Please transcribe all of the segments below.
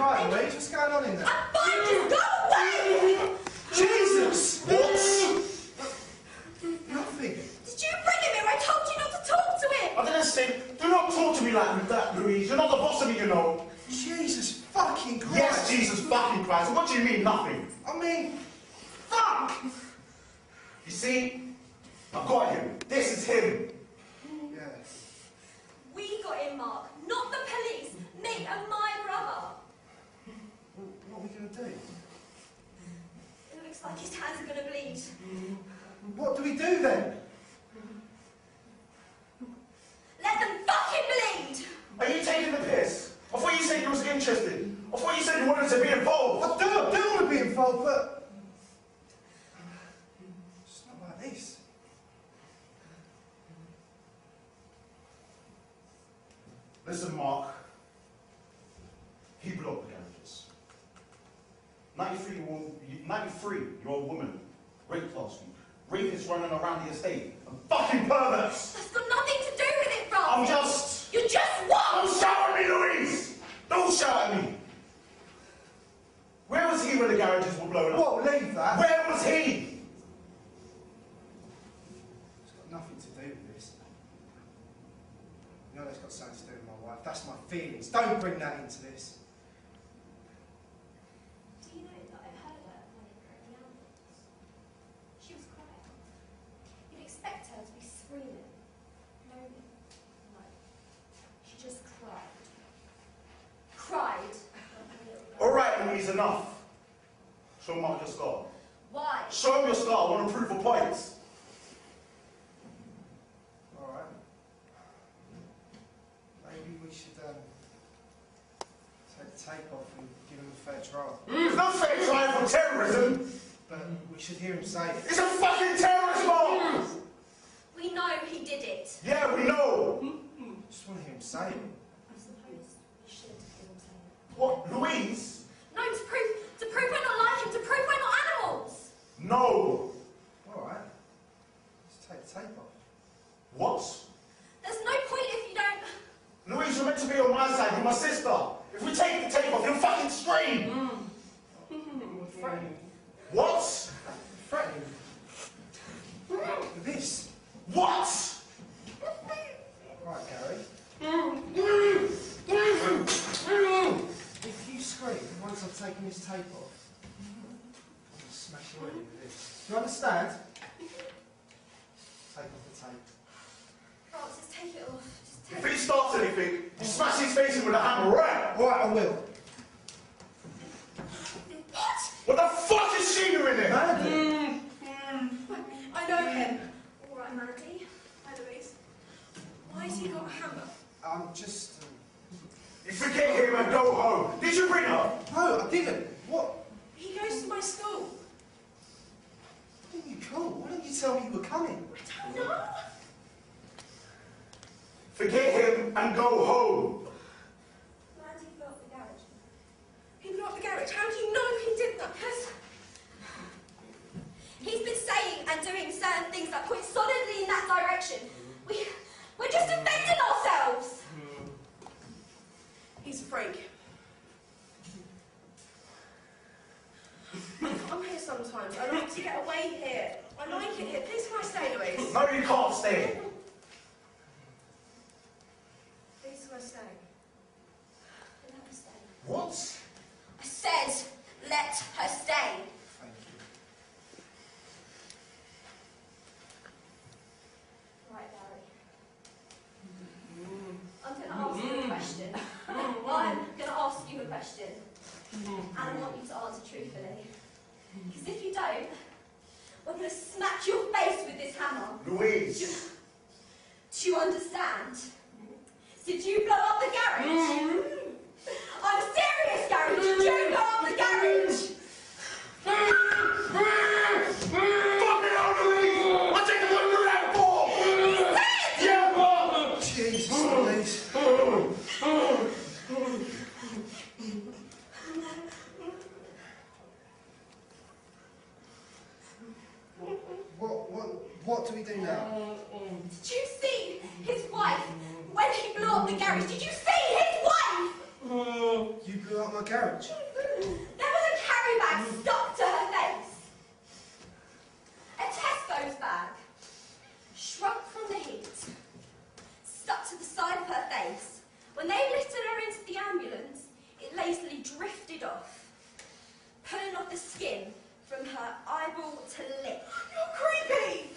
right, Louise? What's going on in there? I'm fine, just go away! Jesus! What? Nothing. Did you bring him here? I told you not to talk to him! I didn't say, do not talk to me like that, Louise. You're not the boss of me, you know. Jesus fucking Christ. Yes, Jesus fucking Christ. What do you mean, nothing? I mean, fuck! You see, I've got him. This is him. Yeah. We got him, Mark. Not the police. Me and my brother. What are we going to do? It looks like his hands are going to bleed. What do we do then? Let them fucking bleed! Are you taking the piss? I thought you said you was interested. I thought you said you wanted to be involved. I do want to be involved, but it's not like this. Listen, Mark. He blew up the garages. 93-year-old woman raped last week. Rapists running around the estate. And fucking perverts! That's got nothing to do with it, Francis! I'm just... You're just what? Don't shout at me, Louise! Don't shout at me! Where was he when the garages were blown up? What, leave that? Where was he? It's got nothing to do with this. You know it's got something to do with my wife. That's my feelings. Don't bring that into this. Do you know that I heard her when they were in the ambulance? She was crying. You'd expect her to be screaming, moaning. No. She just cried. Cried. All right, Louise, enough. Show Mark your scar. Why? Show him your scar. I want to prove a point. All right. Maybe we should take the tape off and give him a fair trial. There's no fair trial for terrorism. But we should hear him say it. It's a fucking terrorist, Mark! We know he did it. Yeah, we know. Just want to hear him say it. I suppose we should hear him say it. What, Louise? No, to prove we're not like him, to prove we're not animals! No. All right. Let's take the tape off. What? There's no point if you don't... Louise, you're meant to be on my side. You're my sister. If we take the tape off, you'll fucking scream. We're threatening. What? Threatening. This. What? Right, Gary. If you scream once I've taken this tape off, I'm going to smash you in with this. Do you understand? Take off the tape. Francis, take it off. Just take If he starts anything, you smash his face in with a hammer, right? All right, I will. What? What the fuck is she doing there? Mandy. I know him. All right, Mandy. Hi, Louise. Why has he got a hammer? I'm just... You forget him and go home. Did you bring her? No, I didn't. What? He goes to my school. Why didn't you call? Why didn't you tell me you were coming? I don't know. Forget him and go home. Mandy blew up the garage. He blew up the garage? How do you know he did that? Because he's been saying and doing certain things that point solidly in that direction. We're just defending ourselves. He's a freak. I come here sometimes. I like to get away here. I like it here. Please can I stay, Louise? No, you can't stay. Please can I stay? Let her stay. What? I said, let her stay. Thank you. Right, Barry. I'm going to ask you a question. I'm going to ask you a question. And I want you to answer truthfully. Because if you don't, we're going to smack your face with this hammer. Louise. Do you understand? Did you blow up the garage? I'm serious, Gary. Did you blow up the garage? Fucking hell, Louise! I take the one you're out for! Yeah, Mom! Jesus, Louise. What do we do now? Did you see his wife when he blew up the garage? Did you see his wife? You blew up my garage. There was a carry bag stuck to her face. A Tesco's bag, shrunk from the heat, stuck to the side of her face. When they lifted her into the ambulance, it lazily drifted off, pulling off the skin from her eyeball to lip. You're creepy!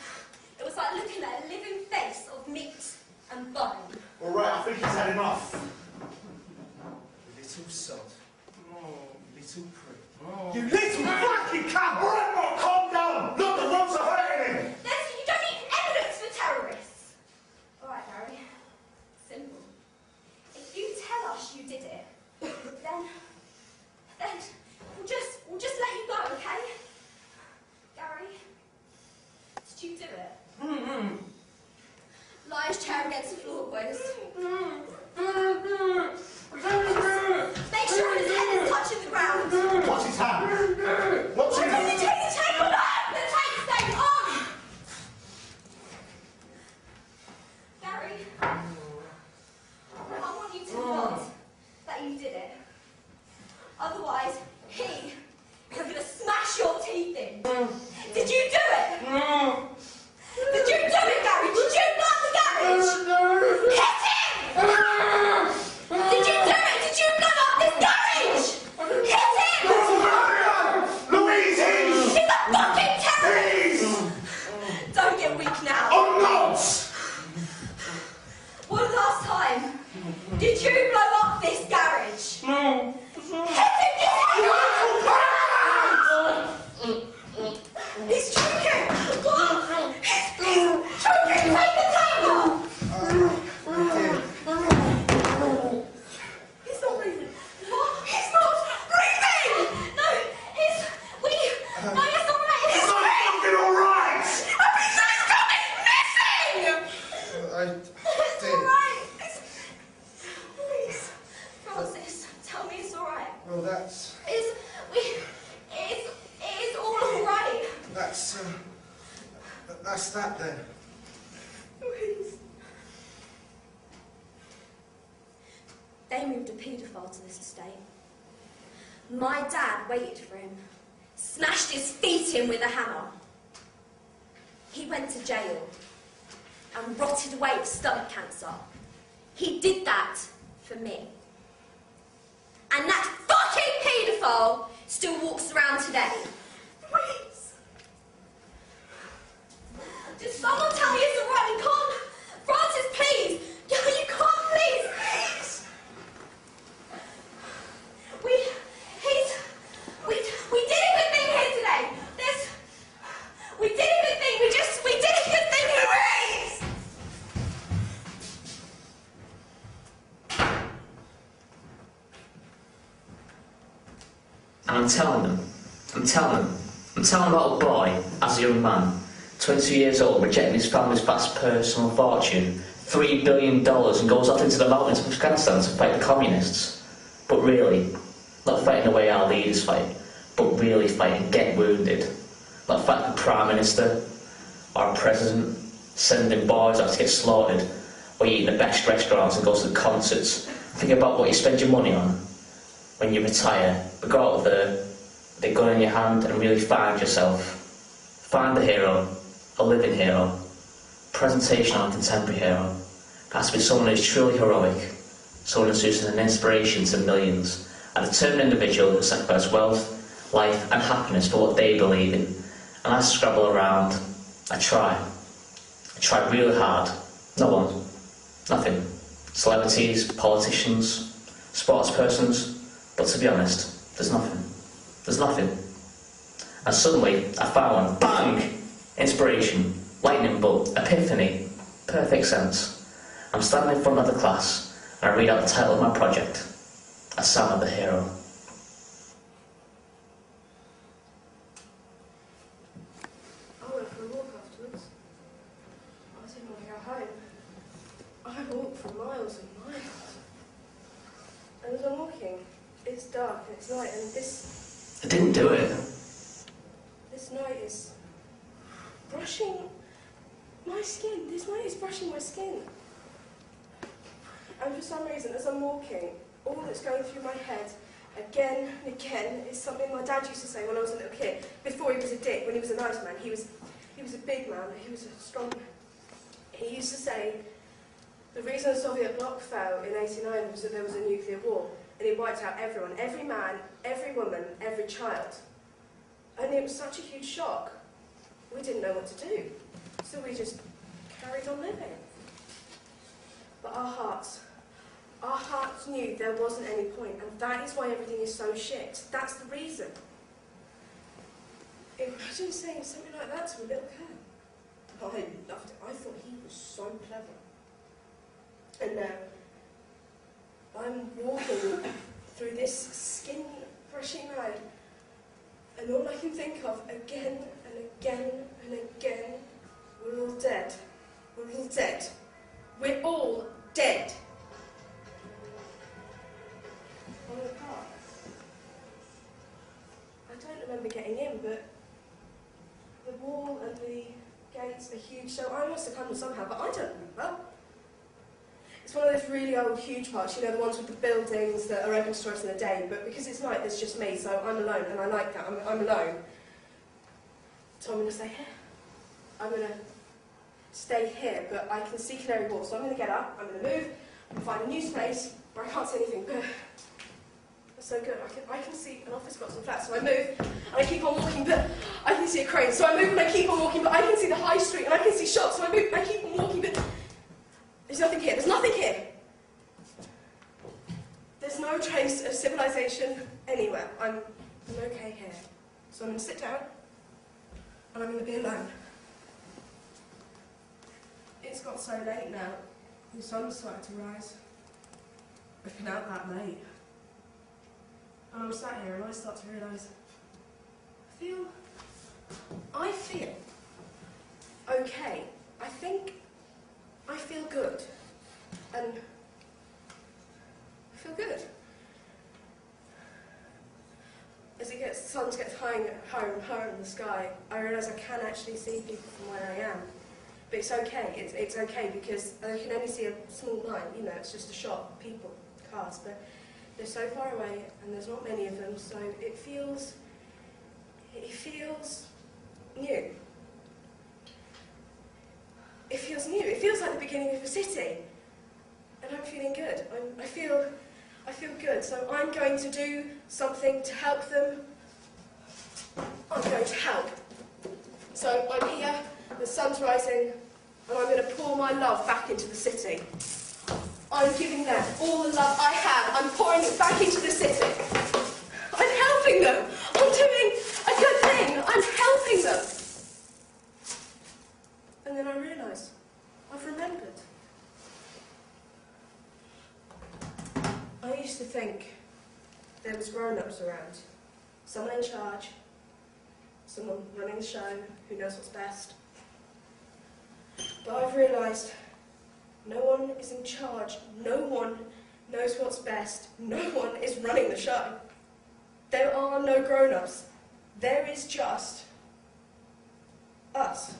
It was like looking at a living face of meat and bone. All right, I think he's had enough. Little sod. Oh, little prick. Oh. You little fucking cunt! All right, Mark, calm down. Look, the rods are hurting him. You don't need evidence for terrorists. All right, Gary. Simple. If you tell us you did it, then we'll just let you go, okay? Gary, did you do it? Lie his chair against the floor, boys. Make sure his head is touching the ground. What's his hand? What's his hand? Take the tape off! The tape's staying on! Gary, I want you to nod that you did it. Otherwise, you're going to smash your teeth in. Did you do it? Did you do it, Gary? Did you block the garage? Hit him! Did you do it? Did you blow up this garage? Hit him! Louise! He's a fucking terrorist! Don't get weak now. I'm not! One last time. Did you blow up this garage? No. Hit him! He's choking! He's choking! Take the tape off! He's not breathing. What? He's not breathing! No, he's all right. It's not fucking all right! It's all right. Please, Francis, tell me it's all right. Well, that's It is all right. that's that then. Please. They moved a paedophile to this estate. My dad waited for him, smashed his feet in with a hammer. He went to jail and rotted away with stomach cancer. He did that for me. And that fucking paedophile still walks around today. Please. Did someone tell me it's all right? We can't. Francis, please. You can't, please. Please. We did a good thing here today. We did a good thing. We did a good thing here. Please. And I'm telling them about a boy, as a young man, 22 years old, rejecting his family's vast personal fortune, $3 billion, and goes off into the mountains of Afghanistan to fight the communists. But really, not fighting the way our leaders fight, but really fight and get wounded. Not fight the Prime Minister or a President, sending boys out to get slaughtered, or eating the best restaurants and go to the concerts. Think about what you spend your money on when you retire. But go out there with a gun in your hand and really find yourself. Find a hero, a living hero, presentation on a contemporary hero. It has to be someone who's truly heroic, someone who's an inspiration to millions, a determined individual who sacrifices wealth, life and happiness for what they believe in. And I scrabble around, I try really hard. No one, nothing. Celebrities, politicians, sports persons, but to be honest, there's nothing. And suddenly I found, bang, inspiration, lightning bolt, epiphany, perfect sense. I'm standing in front of the class and I read out the title of my project, Osama the Hero. I went for a walk afterwards. I didn't want to go home. I walked for miles and miles. And as I'm walking, it's dark and it's night, and this I didn't do it. night is brushing my skin. This night is brushing my skin. And for some reason, as I'm walking, all that's going through my head again and again. It's something my dad used to say when I was a little kid. Before he was a dick, when he was a nice man, he was a big man, he was a strong man. He used to say the reason the Soviet bloc fell in '89 was that there was a nuclear war, and it wiped out everyone, every man, every woman, every child. And it was such a huge shock. We didn't know what to do, so we just carried on living. But our hearts knew there wasn't any point, and that is why everything is so shit. That's the reason. Imagine saying something like that to a little kid. I loved it. I thought he was so clever. And now, I'm walking through this skin-crushing night, and all I can think of again and again and again, we're all dead. We're all dead. We're all dead. On the car. I don't remember getting in, but the wall and the gates are huge, so I must have come somehow, but I don't remember. It's one of those really old, huge parts, you know, the ones with the buildings that are open to tourists in the day, but because it's night, there's just me, so I'm alone, and I like that, I'm alone. So I'm going to stay here. I'm going to stay here, but I can see Canary Wharf, so I'm going to get up, I'm going to move, and find a new space where I can't see anything, but that's so good. I can see an office got some flats, so I move, and I keep on walking, but I can see a crane, so I move and I keep on walking, but I can see the high street, and I can see shops, so I move and I keep on walking, but there's nothing here, there's nothing here. There's no trace of civilization anywhere. I'm okay here. So I'm going to sit down, and I'm going to be alone. It's got so late now. The sun's starting to rise. I've been out that late. And I'm sat here and I start to realise, I feel okay. I feel good. And I feel good. As the sun gets higher in the sky, I realise I can actually see people from where I am. But it's okay, it's okay because I can only see a small line, you know, it's just a shop, people, cars, but they're so far away and there's not many of them, so it feels new. It feels new, it feels like the beginning of a city. And I'm feeling good, I feel good, so I'm going to do something to help them. I'm going to help. So I'm here, the sun's rising, and I'm going to pour my love back into the city. I'm giving them all the love I have. I'm pouring it back into the city. I'm helping them. I'm doing a good thing. I'm helping them. And then I realise I've remembered. I used to think there was grown-ups around. Someone in charge. Someone running the show who knows what's best. But I've realised no one is in charge, no one knows what's best, no one is running the show. There are no grown-ups. There is just us.